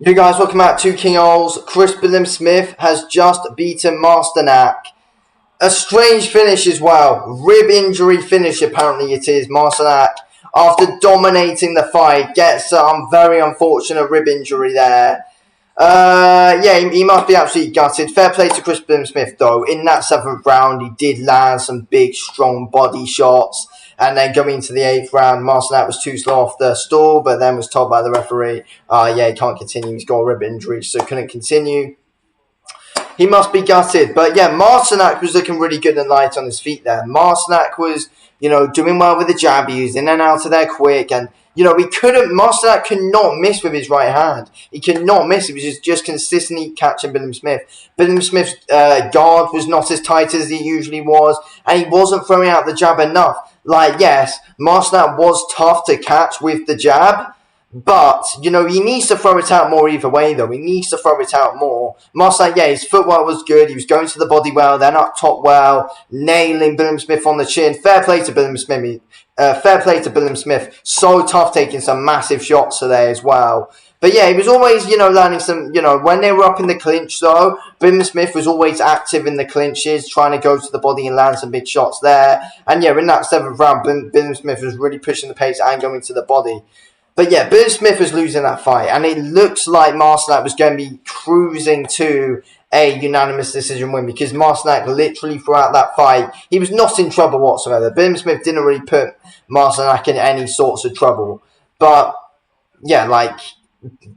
You guys, welcome out to King Oles. Chris Billam-Smith has just beaten Masternak. A strange finish as well. Rib injury finish, apparently it is. Masternak, after dominating the fight, gets some very unfortunate rib injury there. Yeah, he must be absolutely gutted. Fair play to Chris Billam-Smith, though. In that 7th round, he did land some big, strong body shots. And then going into the 8th round, Masternak was too slow off the stall, but then was told by the referee, yeah, he can't continue. He's got a rib injury, so couldn't continue. He must be gutted. But yeah, Masternak was looking really good and light on his feet there. Masternak was, doing well with the jab. He was in and out of there quick. And, Masternak could not miss with his right hand. He could not miss. He was just consistently catching Billam-Smith. Billam-Smith's guard was not as tight as he usually was. And he wasn't throwing out the jab enough. Like, yes, Masternak was tough to catch with the jab. But, he needs to throw it out more either way, though. He needs to throw it out more. Masternak, yeah, his footwork was good. He was going to the body well, then up top well, nailing Billam-Smith on the chin. Fair play to Billam-Smith. Billam-Smith. So tough taking some massive shots today as well. But yeah, he was always, landing some, when they were up in the clinch, though, Billam-Smith was always active in the clinches, trying to go to the body and land some big shots there. And yeah, in that 7th round, Billam-Smith was really pushing the pace and going to the body. But yeah, Billam-Smith was losing that fight, and it looks like Masternak was going to be cruising to a unanimous decision win, because Masternak literally throughout that fight, he was not in trouble whatsoever. Billam-Smith didn't really put Masternak in any sorts of trouble. But yeah,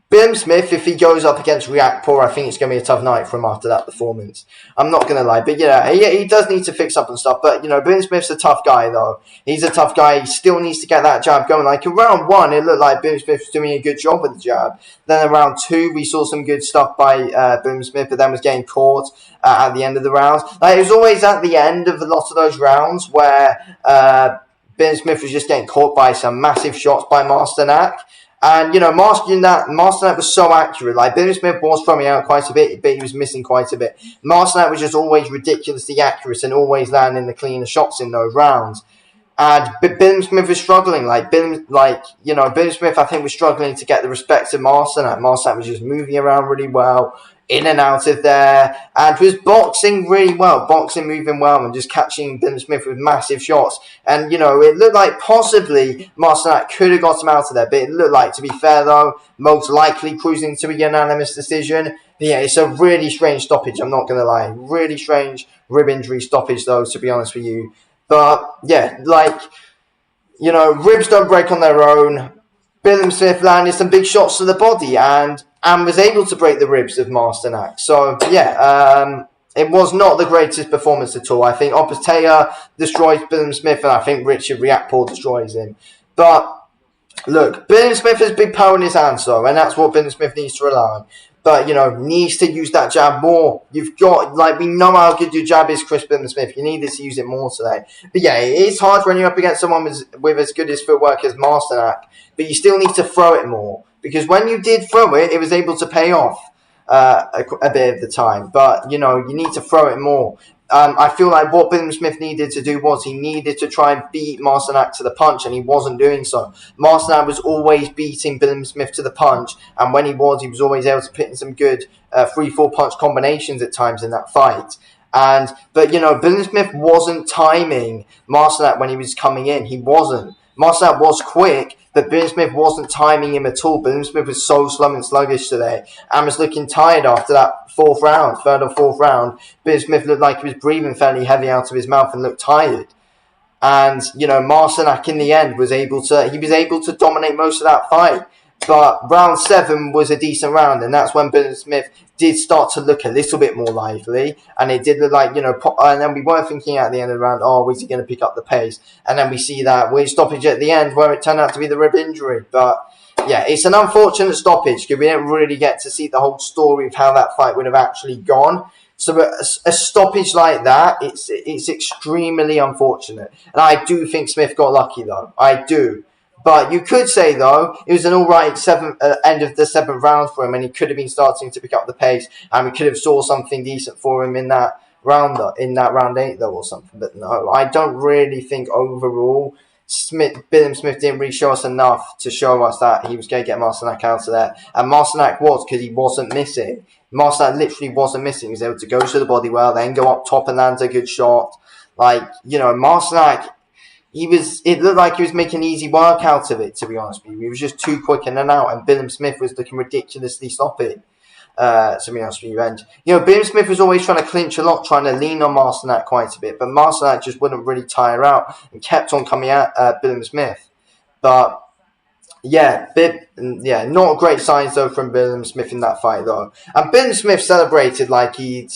Billam-Smith, if he goes up against Riakporhe, I think it's going to be a tough night for him after that performance. I'm not going to lie. But yeah, he does need to fix up and stuff. But, Billam-Smith's a tough guy, though. He's a tough guy. He still needs to get that jab going. Like, in round 1, it looked like Billam-Smith was doing a good job with the jab. Then in round 2, we saw some good stuff by Billam-Smith, but then was getting caught at the end of the rounds. Like, it was always at the end of a lot of those rounds where Billam-Smith was just getting caught by some massive shots by Masternak. And, Masternak was so accurate. Like, Billam-Smith was throwing out quite a bit, but he was missing quite a bit. Masternak was just always ridiculously accurate and always landing the cleaner shots in those rounds. And Billam-Smith was struggling. Billam-Smith, I think, was struggling to get the respect of Masternak. Masternak was just moving around really well, in and out of there, and was boxing really well, moving well, and just catching Billam-Smith with massive shots. And, it looked like possibly Masternak could have got him out of there, but it looked like, to be fair, though, most likely cruising to a unanimous decision. But yeah, it's a really strange stoppage, I'm not going to lie. Really strange rib injury stoppage, though, to be honest with you. But, yeah, ribs don't break on their own. Billam-Smith landed some big shots to the body and was able to break the ribs of Masternak. So, yeah, it was not the greatest performance at all. I think Opatea destroys Billam-Smith, and I think Richard Riakporhe destroys him. But, look, Billam-Smith has big power in his hands, though, and that's what Billam-Smith needs to rely on. But, needs to use that jab more. You've got, we know how good your jab is, Chris Billam-Smith. You needed to use it more today. But, yeah, it is hard when you're up against someone with as good as footwork as Masternak. But you still need to throw it more. Because when you did throw it, it was able to pay off a bit of the time. But, you need to throw it more. I feel like what Billam-Smith needed to do was he needed to try and beat Masternak to the punch, and he wasn't doing so. Masternak was always beating Billam-Smith to the punch, and when he was always able to put in some good 3-4 punch combinations at times in that fight. But Billam-Smith wasn't timing Masternak when he was coming in. He wasn't. Masternak was quick, but Billam-Smith wasn't timing him at all. Billam-Smith was so slow and sluggish today and was looking tired after that third or fourth round. Billam-Smith looked like he was breathing fairly heavy out of his mouth and looked tired. And, Masternak in the end was able to dominate most of that fight. But round 7 was a decent round, and that's when Billam-Smith did start to look a little bit more lively, and it did look like, and then we were thinking at the end of the round, oh, is he going to pick up the pace? And then we see that weird stoppage at the end where it turned out to be the rib injury. But yeah, it's an unfortunate stoppage because we didn't really get to see the whole story of how that fight would have actually gone. So a stoppage like that, it's extremely unfortunate. And I do think Smith got lucky, though. I do. But you could say, though, it was an all-right end of the 7th round for him, and he could have been starting to pick up the pace, and we could have saw something decent for him in that round 8, though, or something. But no, I don't really think overall Billam-Smith didn't really show us enough to show us that he was going to get Masternak out of there. And Masternak was, because he wasn't missing. Masternak literally wasn't missing. He was able to go to the body well, then go up top and land a good shot. Like, you know, Masternak, it looked like he was making easy work out of it, to be honest with you. He was just too quick in and out, and Billam-Smith was looking ridiculously sloppy. To be honest with you, and you know, Billam-Smith was always trying to clinch a lot, trying to lean on Masternak quite a bit, but Masternak just wouldn't really tire out and kept on coming at Billam-Smith. But yeah, not great signs though from Billam-Smith in that fight though. And Billam-Smith celebrated like he'd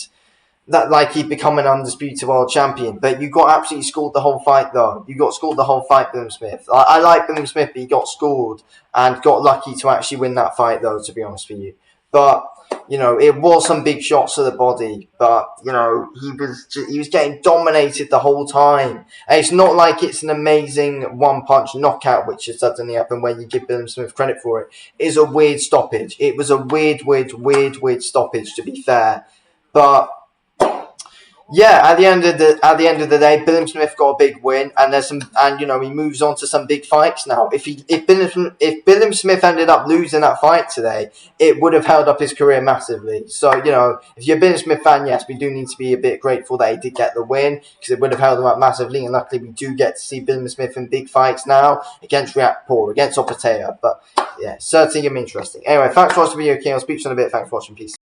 become an undisputed world champion, but you got absolutely schooled the whole fight though. You got schooled the whole fight, Billam-Smith. I like Billam-Smith, but he got schooled and got lucky to actually win that fight though, to be honest with you. But you know, it was some big shots to the body, but you know, he was getting dominated the whole time. And it's not like it's an amazing one-punch knockout, which has suddenly happened when you give Billam-Smith credit for it. It's a weird stoppage. It was a weird stoppage, to be fair. But yeah, at the end of the day, Billam-Smith got a big win, and you know, he moves on to some big fights now. If Billam-Smith ended up losing that fight today, it would have held up his career massively. So you know, if you're a Billam-Smith fan, yes, we do need to be a bit grateful that he did get the win, because it would have held him up massively. And luckily, we do get to see Billam-Smith in big fights now against Riakporhe, against Opateo. But yeah, certainly gonna be interesting. Anyway, thanks for watching the video, King. I'll speak to you in a bit. Thanks for watching. Peace.